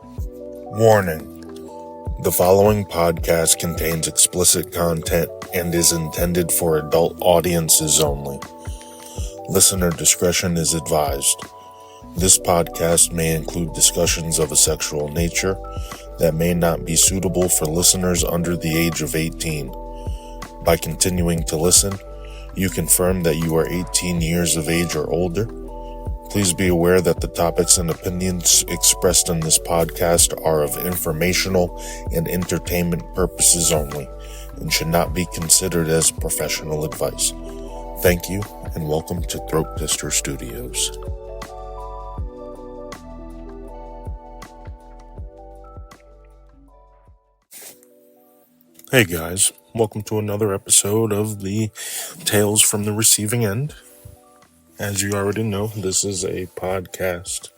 Warning: the following podcast contains explicit content and is intended for adult audiences only. Listener discretion is advised. This podcast may include discussions of a sexual nature that may not be suitable for listeners under the age of 18. By continuing to listen, you confirm that you are 18 years of age or older. Please be aware that the topics and opinions expressed in this podcast are of informational and entertainment purposes only and should not be considered as professional advice. Thank you, and welcome to Throat Twister Studios. Hey guys, welcome to another episode of the Tales from the Receiving End. As you already know, this is a podcast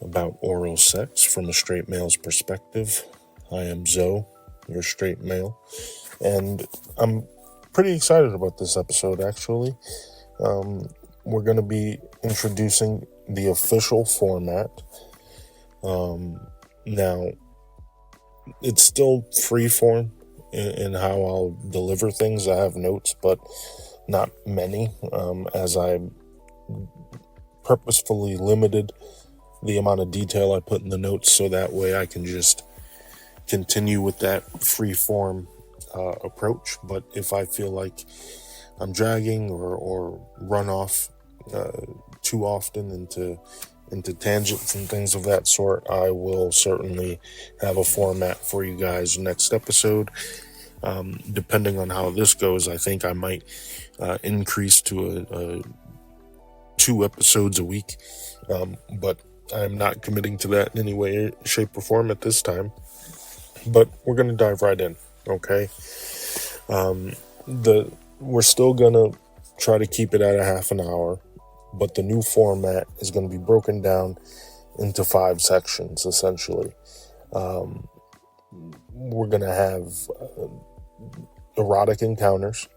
about oral sex from a straight male's perspective. I am Zoe, your straight male, and I'm pretty excited about this episode, actually. We're going to be introducing the official format. Now, it's still free form in how I'll deliver things. I have notes, but not many, as I purposefully limited the amount of detail I put in the notes so that way I can just continue with that free form approach. But if I feel like I'm dragging or run off too often into tangents and things of that sort, I will certainly have a format for you guys next episode. Depending on how this goes, I think I might increase to a 2 episodes a week, but I'm not committing to that in any way, shape, or form at this time. But we're going to dive right in, okay? We're still going to try to keep it at a half an hour, but the new format is going to be broken down into 5 sections, essentially. We're going to have erotic encounters,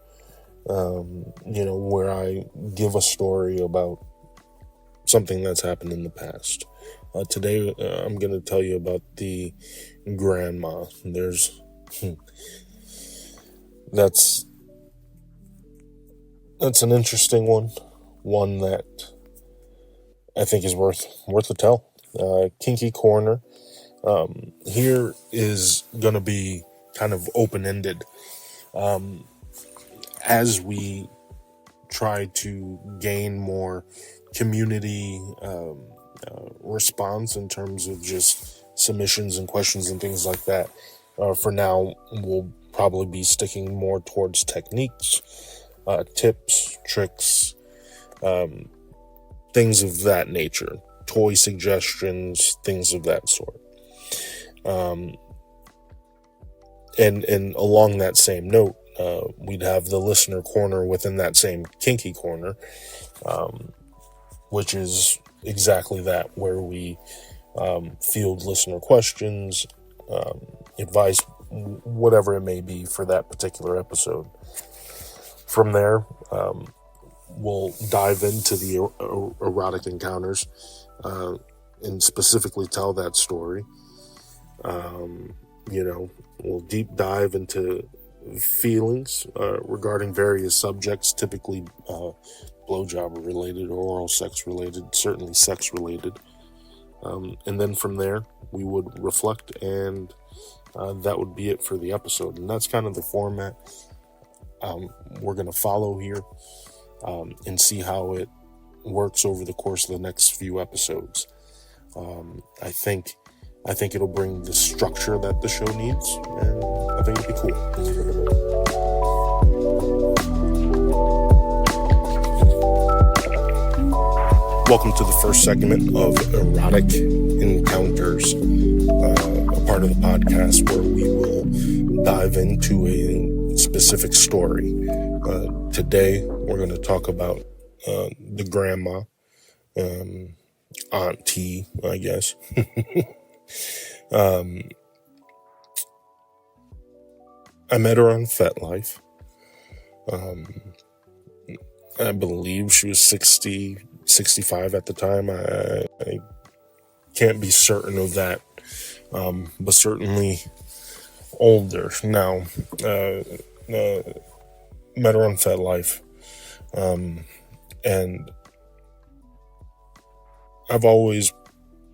where I give a story about something that's happened in the past. Today, I'm going to tell you about the grandma. That's an interesting one that I think is worth a tell. Kinky Corner here is going to be kind of open-ended. As we try to gain more community response in terms of just submissions and questions and things like that, for now we'll probably be sticking more towards techniques, tips, tricks, things of that nature, toy suggestions, things of that sort. And along that same note, we'd have the listener corner within that same kinky corner, which is exactly that, where we field listener questions, advice, whatever it may be for that particular episode. From there, we'll dive into the erotic encounters and specifically tell that story. We'll deep dive into feelings regarding various subjects, typically blowjob related or oral sex related, certainly sex related. And then from there, we would reflect, and that would be it for the episode. And that's kind of the format we're going to follow here, and see how it works over the course of the next few episodes. I think it'll bring the structure that the show needs, and I think it'll be cool. Welcome to the first segment of Erotic Encounters, a part of the podcast where we will dive into a specific story. Today, we're going to talk about the grandma, auntie, I guess. I met her on FetLife. I believe she was 60, 65 at the time. I can't be certain of that, but certainly older now. Met her on FetLife, and I've always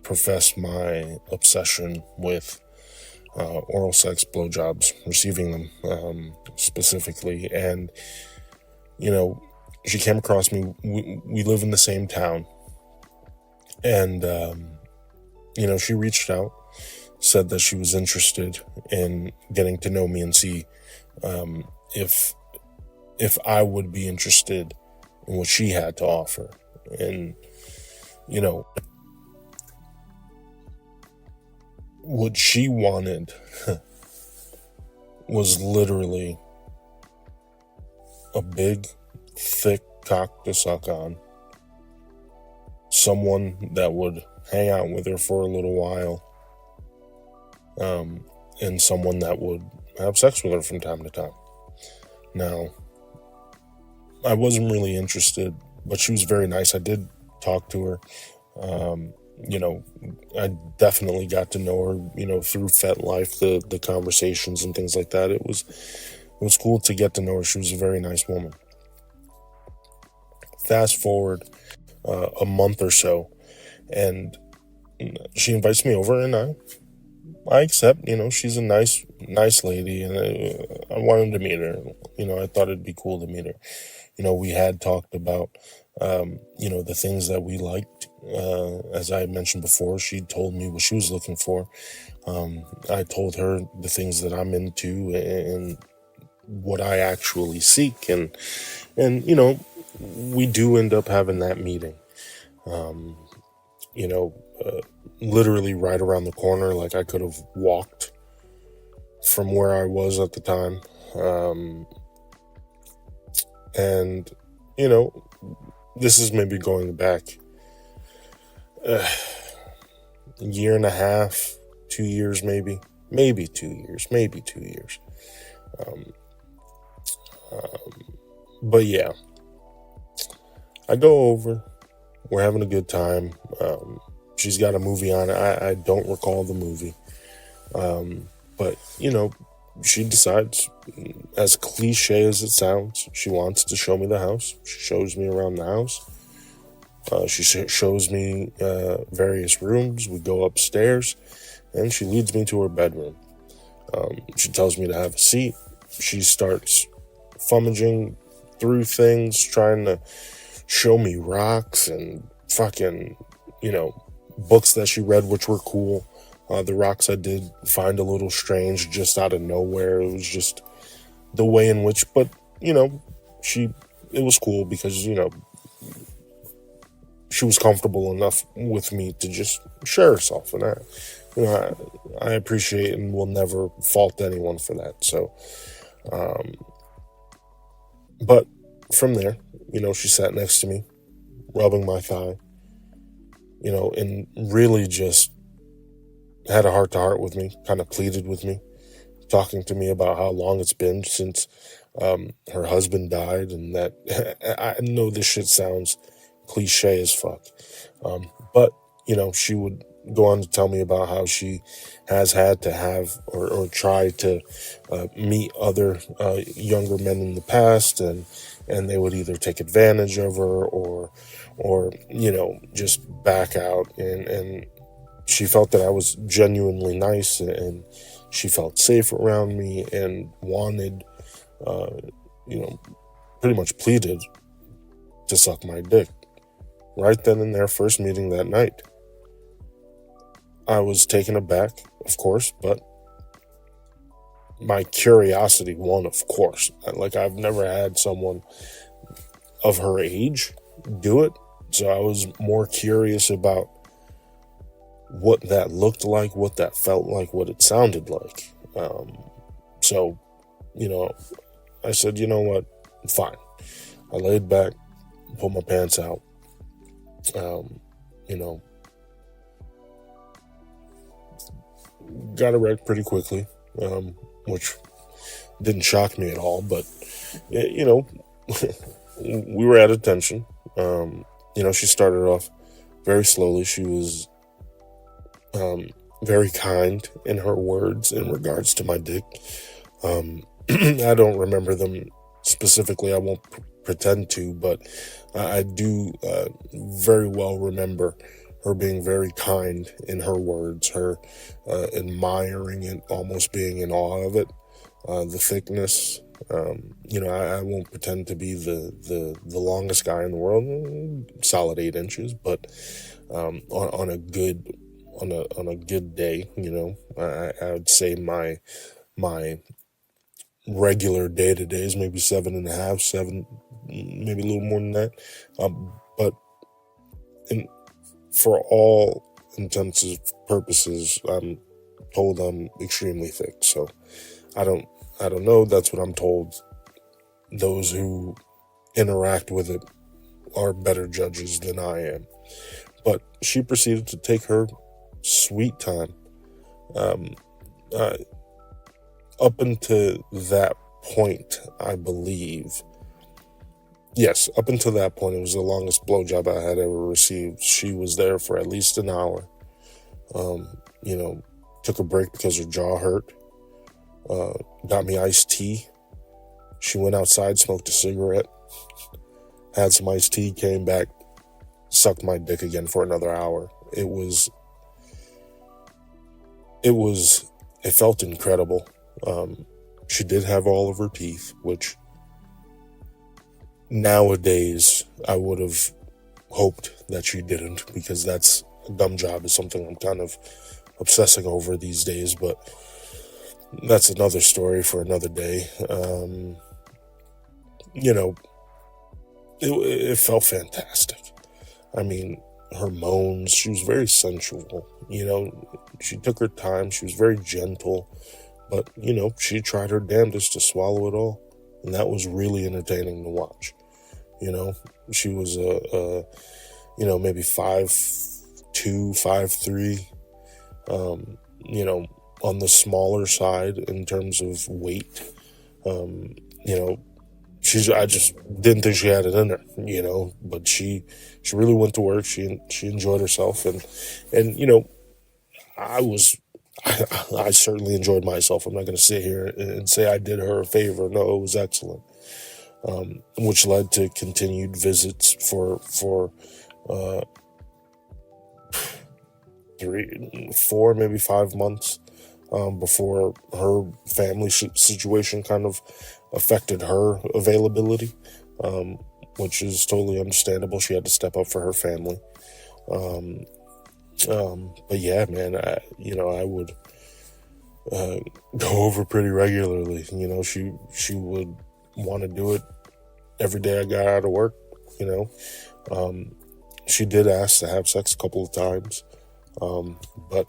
professed my obsession with oral sex, blowjobs, receiving them specifically, and she came across me. We live in the same town, and she reached out, said that she was interested in getting to know me and see if I would be interested in what she had to offer. And what she wanted was literally a big, thick cock to suck on, someone that would hang out with her for a little while, and someone that would have sex with her from time to time. Now, I wasn't really interested, but she was very nice. I did talk to her. I definitely got to know her, through FetLife, the conversations and things like that. It was cool to get to know her. She was a very nice woman. Fast forward a month or so, and she invites me over, and I accept. She's a nice lady, and I wanted to meet her. I thought it'd be cool to meet her. We had talked about, the things that we liked. As I mentioned before, she told me what she was looking for. I told her the things that I'm into and what I actually seek. And we do end up having that meeting, literally right around the corner. Like, I could have walked from where I was at the time. And this is maybe going back a year and a half, 2 years, maybe 2 years. But yeah, I go over, we're having a good time. She's got a movie on it. I don't recall the movie. But she decides, as cliche as it sounds, she wants to show me the house. She shows me around the house. She shows me various rooms. We go upstairs, and she leads me to her bedroom. She tells me to have a seat. She starts fummaging through things, trying to show me rocks and fucking, books that she read, which were cool. The rocks I did find a little strange, just out of nowhere. It was just the way in which, but, it was cool because, she was comfortable enough with me to just share herself. And I appreciate and will never fault anyone for that. So, but from there, she sat next to me, rubbing my thigh, and really just had a heart-to-heart with me, kind of pleaded with me, talking to me about how long it's been since her husband died, and that I know this shit sounds cliche as fuck, but she would go on to tell me about how she has had to have or try to meet other younger men in the past, and they would either take advantage of her or just back out, and she felt that I was genuinely nice, and she felt safe around me and wanted, pretty much pleaded to suck my dick. Right then and there, first meeting that night. I was taken aback, of course, but my curiosity won, of course. Like, I've never had someone of her age do it, so I was more curious about what that looked like, what that felt like, what it sounded like. So, I said, you know what, fine. I laid back, pulled my pants out, got erect pretty quickly, which didn't shock me at all, but, we were at attention. She started off very slowly. She was very kind in her words in regards to my dick. I don't remember them specifically. I won't pretend to, but I do very well remember her being very kind in her words, her admiring it, almost being in awe of it, the thickness. I won't pretend to be the longest guy in the world, solid 8 inches, but on a good day, I would say my regular day to day is maybe 7.5, 7, maybe a little more than that. But for all intents and purposes, I'm told I'm extremely thick. So I don't know. That's what I'm told. Those who interact with it are better judges than I am. But she proceeded to take her sweet time. Up until that point, I believe. Yes, up until that point, it was the longest blowjob I had ever received. She was there for at least an hour. Took a break because her jaw hurt. Got me iced tea. She went outside, smoked a cigarette, had some iced tea, came back, sucked my dick again for another hour. It felt incredible. She did have all of her teeth, which nowadays I would have hoped that she didn't, because that's a gum job is something I'm kind of obsessing over these days, but that's another story for another day. It felt fantastic. I mean, her moans, she was very sensual, she took her time, she was very gentle, but, she tried her damnedest to swallow it all, and that was really entertaining to watch. She was, maybe 5'2", 5'3", on the smaller side in terms of weight. I just didn't think she had it in her, but she really went to work. She enjoyed herself, and I certainly enjoyed myself. I'm not going to sit here and say I did her a favor. No, it was excellent. Which led to continued visits for 3, 4, maybe 5 months, before her family situation kind of affected her availability, which is totally understandable. She had to step up for her family. But yeah, man, I would go over pretty regularly. She would want to do it every day I got out of work. She did ask to have sex a couple of times, but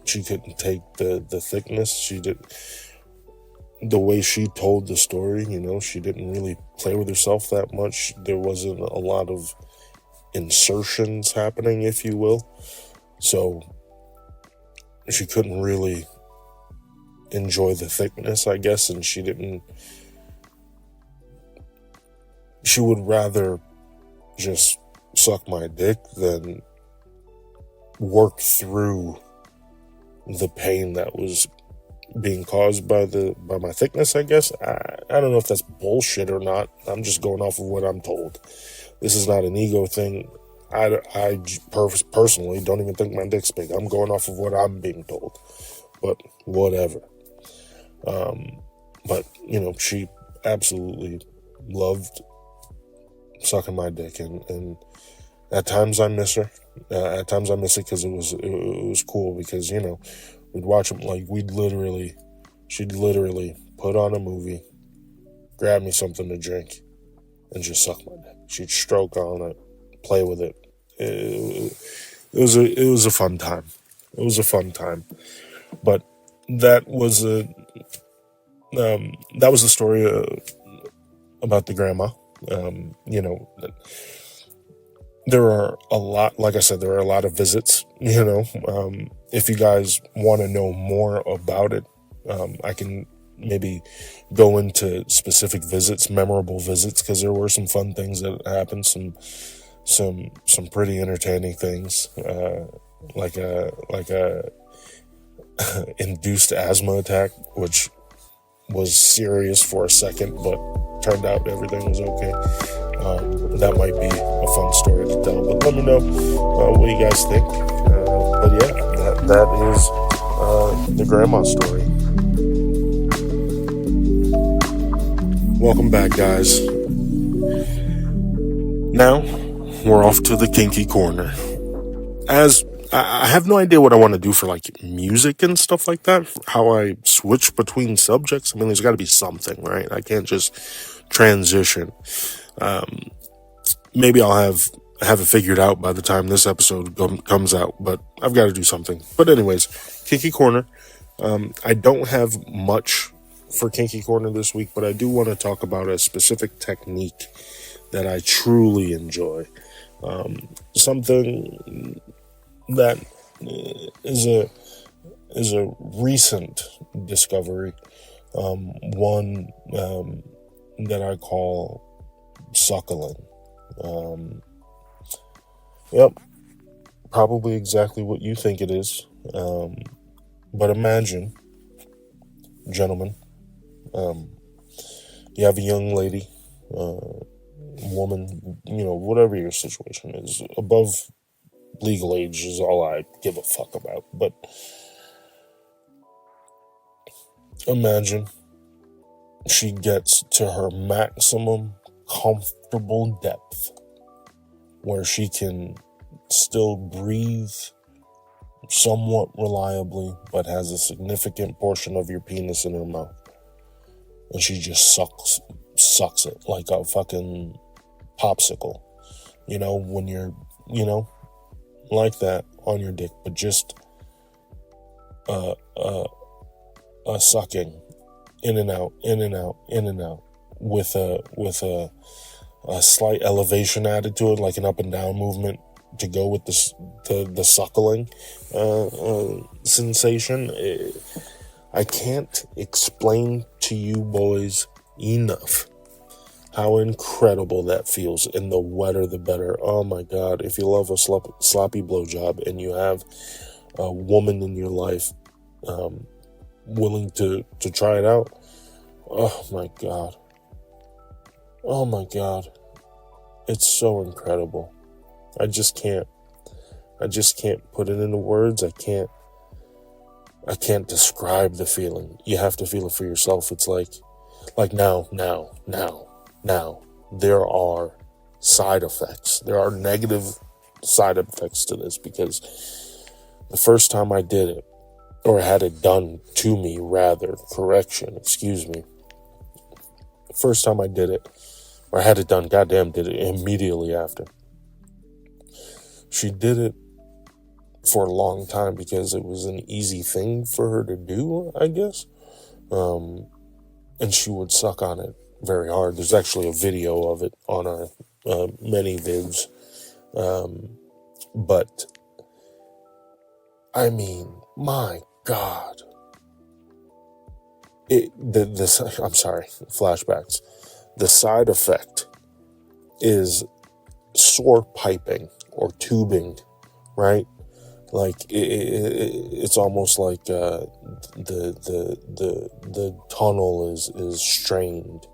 she couldn't take the thickness. She did. The way she told the story, she didn't really play with herself that much. There wasn't a lot of insertions happening, if you will. So she couldn't really enjoy the thickness, I guess, and she would rather just suck my dick than work through the pain that was being caused by my thickness, I guess. I don't know if that's bullshit or not. I'm just going off of what I'm told. This is not an ego thing. I personally don't even think my dick's big. I'm going off of what I'm being told. But whatever. But, she absolutely loved sucking my dick, and at times I miss her. At times I miss it because it was cool, because, we'd watch them, she'd literally put on a movie, grab me something to drink, and just suck my dick. She'd stroke on it, play with it. It was a fun time. It was a fun time. But that was the story about the grandma. There are a lot, like I said, there are a lot of visits, if you guys want to know more about it, I can maybe go into specific visits, memorable visits, because there were some fun things that happened, some pretty entertaining things. like a induced asthma attack, which was serious for a second, but turned out everything was okay. That might be a fun story to tell, but let me know what you guys think. But yeah, that is the grandma story. Welcome back, guys. Now we're off to the kinky corner. As I have no idea what I want to do for like music and stuff like that, how I switch between subjects. I mean, there's got to be something, right? I can't just transition. Maybe I'll have it figured out by the time this episode comes out, but I've got to do something. But anyways, Kinky Corner. I don't have much for Kinky Corner this week, but I do want to talk about a specific technique that I truly enjoy. Something that is a recent discovery. One that I call suckling. Yep, probably exactly what you think it is. But imagine, gentlemen, you have a young lady, woman, whatever your situation is, above legal age is all I give a fuck about. But imagine she gets to her maximum comfortable depth where she can still breathe somewhat reliably, but has a significant portion of your penis in her mouth. And she just sucks it like a fucking popsicle. When you're, like that on your dick, but just a sucking in and out, in and out, in and out, with a slight elevation added to it, like an up and down movement to go with the suckling sensation. I can't explain to you boys enough how incredible that feels, and the wetter the better. Oh my God, if you love a sloppy blowjob and you have a woman in your life willing to try it out, oh my God, it's so incredible. I just can't put it into words. I can't describe the feeling. You have to feel it for yourself. It's like now, there are side effects. There are negative side effects to this, because the first time I did it, or had it done to me, rather, the first time I did it, or had it done, did it immediately after. She did it for a long time because it was an easy thing for her to do, I guess. And she would suck on it very hard. There's actually a video of it on our many vids. But I mean, my God. I'm sorry, flashbacks. The side effect is sore piping or tubing, right? Like it's almost like the tunnel is strained,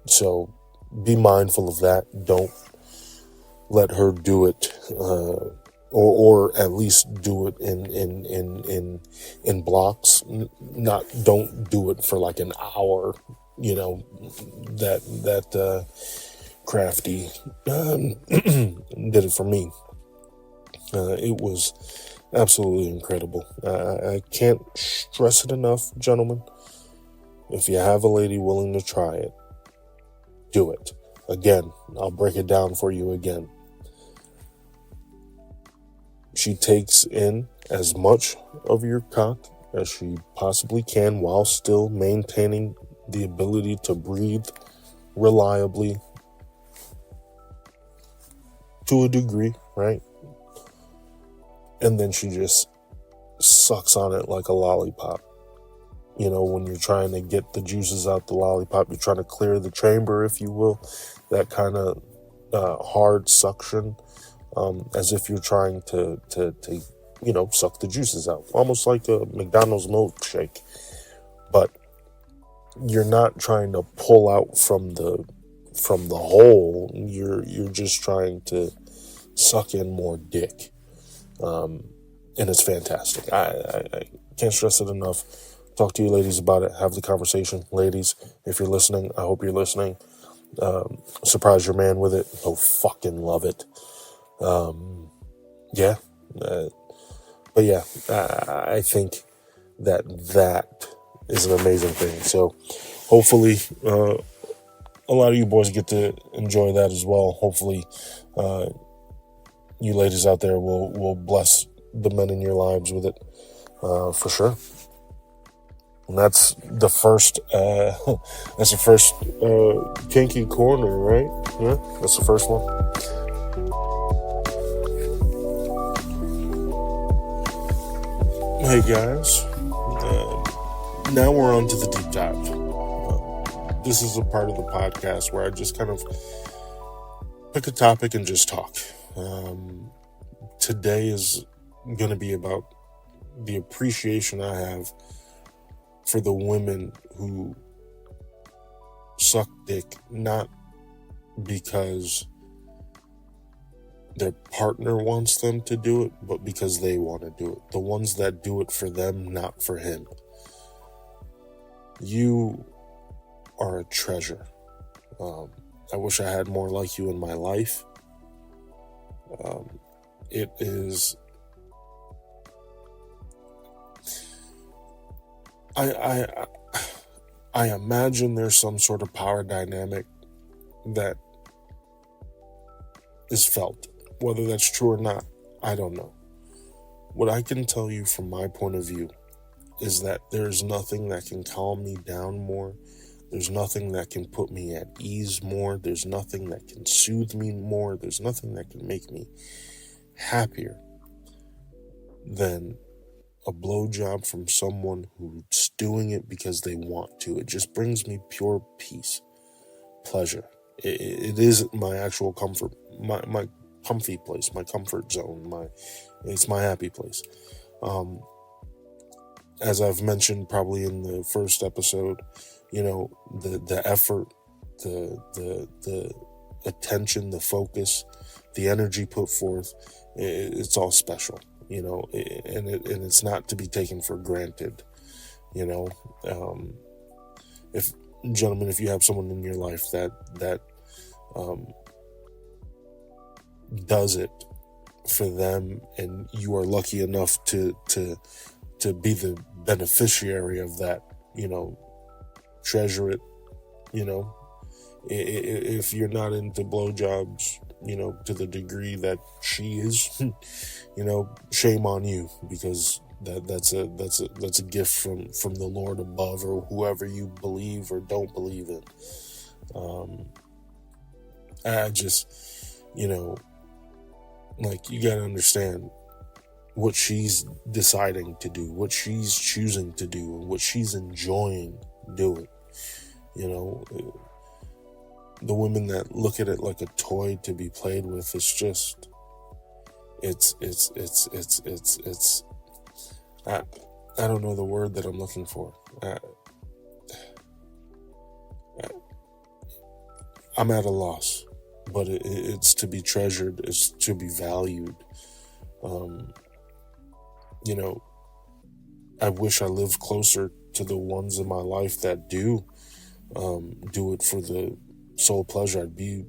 So be mindful of that. Don't let her do it, or at least do it in blocks. Don't do it for like an hour. That Crafty did it for me. It was absolutely incredible. I can't stress it enough, gentlemen. If you have a lady willing to try it, do it. Again, I'll break it down for you again. She takes in as much of your cock as she possibly can while still maintaining the ability to breathe reliably to a degree, right? And then she just sucks on it like a lollipop. When you're trying to get the juices out the lollipop, you're trying to clear the chamber, if you will. That kind of hard suction as if you're trying to suck the juices out, almost like a McDonald's milkshake. But you're not trying to pull out from the hole. You're just trying to suck in more dick, and it's fantastic. I can't stress it enough. Talk to you ladies about it. Have the conversation. Ladies, if you're listening, I hope you're listening. Surprise your man with it. He'll fucking love it. Yeah. But yeah, I think that is an amazing thing. So hopefully, a lot of you boys get to enjoy that as well. Hopefully, you ladies out there will bless the men in your lives with it, for sure. And that's the first, kinky corner, right? Yeah, that's the first one. Hey guys, now we're on to the deep dive. This is a part of the podcast where I just kind of pick a topic and just talk. Today is going to be about the appreciation I have for the women who suck dick, not because their partner wants them to do it, but because they want to do it. The ones that do it for them, not for him. You are a treasure. I wish I had more like you in my life. It is... I imagine there's some sort of power dynamic that is felt. Whether that's true or not, I don't know. What I can tell you from my point of view is that there's nothing that can calm me down more. There's nothing that can put me at ease more. There's nothing that can soothe me more. There's nothing that can make me happier than a blowjob from someone who's doing it because they want to. It just brings me pure peace, pleasure. It is my actual comfort, my comfy place, my comfort zone, it's my happy place. As I've mentioned probably in the first episode, the effort, the attention, the focus, the energy put forth, it's all special. And it's not to be taken for granted. If you have someone in your life that does it for them, and you are lucky enough to be the beneficiary of that, treasure it. If you're not into blowjobs, to the degree that she is, shame on you, because that's a gift from the Lord above, or whoever you believe or don't believe in. I just, you gotta understand what she's deciding to do, what she's choosing to do, and what she's enjoying doing. The women that look at it like a toy to be played with, it's just, I don't know the word that I'm looking for. I'm at a loss, but it's to be treasured, it's to be valued. I wish I lived closer to the ones in my life that do it for the sole pleasure. I'd be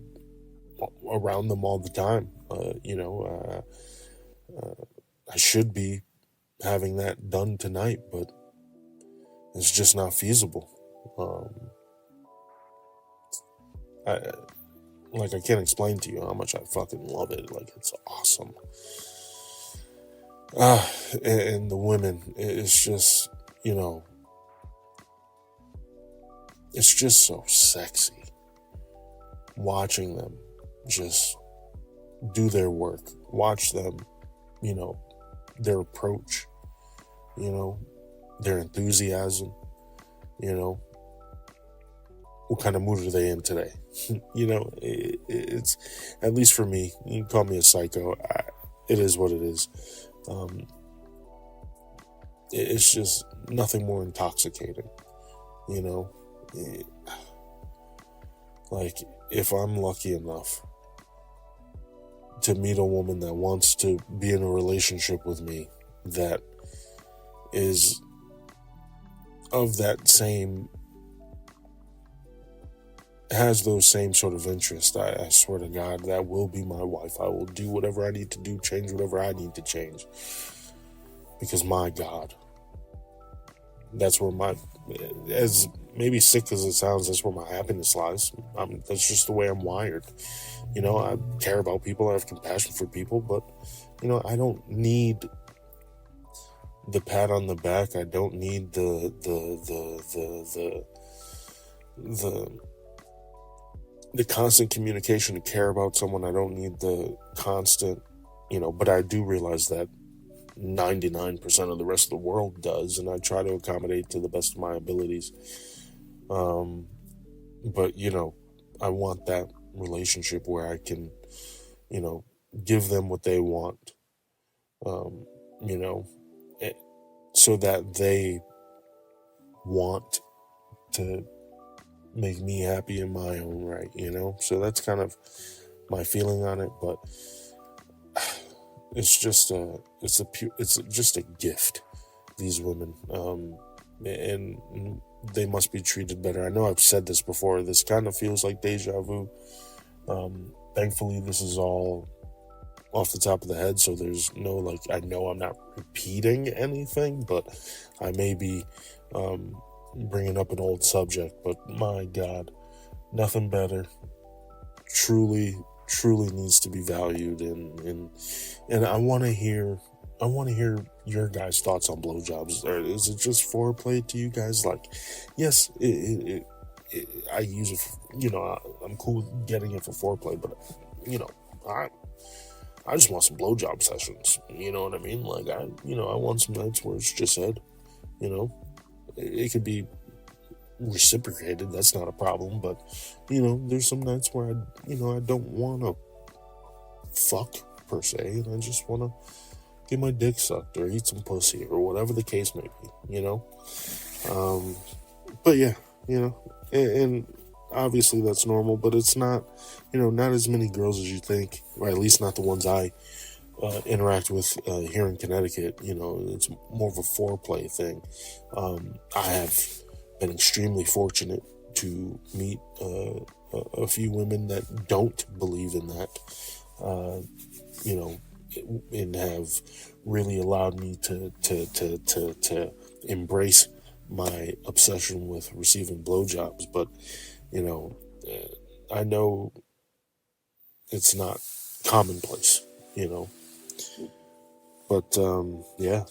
around them all the time. I should be having that done tonight, but it's just not feasible. I can't explain to you how much I fucking love it. It's awesome. And the women, it's just, it's just so sexy watching them just do their work. Watch them, their approach, their enthusiasm, what kind of mood are they in today? It's, at least for me, you can call me a psycho. It is what it is. It's just nothing more intoxicating, like if I'm lucky enough to meet a woman that wants to be in a relationship with me, that is of that same, has those same sort of interests, I swear to God, that will be my wife. I will do whatever I need to do, change whatever I need to change. Because my God, that's where as maybe sick as it sounds, that's where my happiness lies. That's just the way I'm wired. I care about people, I have compassion for people, but, I don't need the pat on the back. I don't need the constant communication to care about someone. I don't need the constant, but I do realize that 99% of the rest of the world does, and I try to accommodate to the best of my abilities. But, I want that relationship where I can, give them what they want, so that they want to make me happy in my own right, so that's kind of my feeling on it. But it's just a gift, these women, and they must be treated better. I know I've said this before. This kind of feels like deja vu. Thankfully, this is all off the top of the head, so there's no, I know I'm not repeating anything, but I may be bringing up an old subject. But my God, nothing better truly needs to be valued, and I want to hear your guys' thoughts on blowjobs. Is it just foreplay to you guys? Yes, I use it, I'm cool with getting it for foreplay, but I just want some blowjob sessions. You know what I mean? I want some nights where it's just head. It could be reciprocated. That's not a problem. But there's some nights where I don't want to fuck per se, and I just want to get my dick sucked or eat some pussy or whatever the case may be. But yeah, and obviously that's normal, but it's not, not as many girls as you think, or at least not the ones I interact with here in Connecticut. It's more of a foreplay thing. I have been extremely fortunate to meet a few women that don't believe in that, and have really allowed me to embrace my obsession with receiving blowjobs. But I know it's not commonplace, but yeah,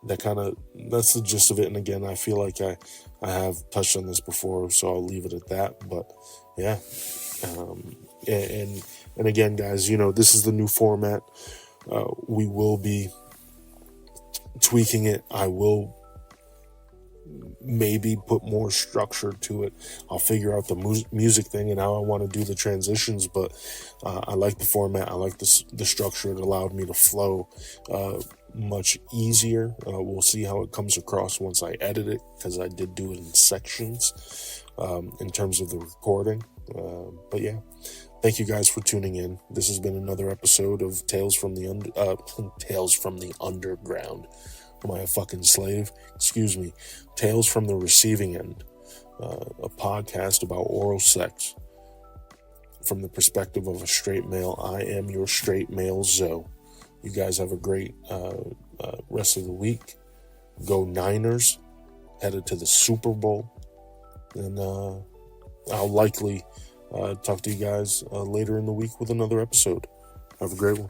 that kind of, that's the gist of it. And again, I feel like I have touched on this before, so I'll leave it at that. But yeah, and again, guys, this is the new format. We will be tweaking it. I will maybe put more structure to it. I'll figure out the music thing and how I want to do the transitions, but I like the format. I like the structure. It allowed me to flow much easier. We'll see how it comes across once I edit it, because I did do it in sections in terms of the recording. But yeah, thank you guys for tuning in. This has been another episode of Tales from the Underground. Am I a fucking slave? Excuse me. Tales from the Receiving End, a podcast about oral sex from the perspective of a straight male. I am your straight male Zoe. You guys have a great rest of the week. Go Niners. Headed to the Super Bowl. And I'll likely talk to you guys later in the week with another episode. Have a great one.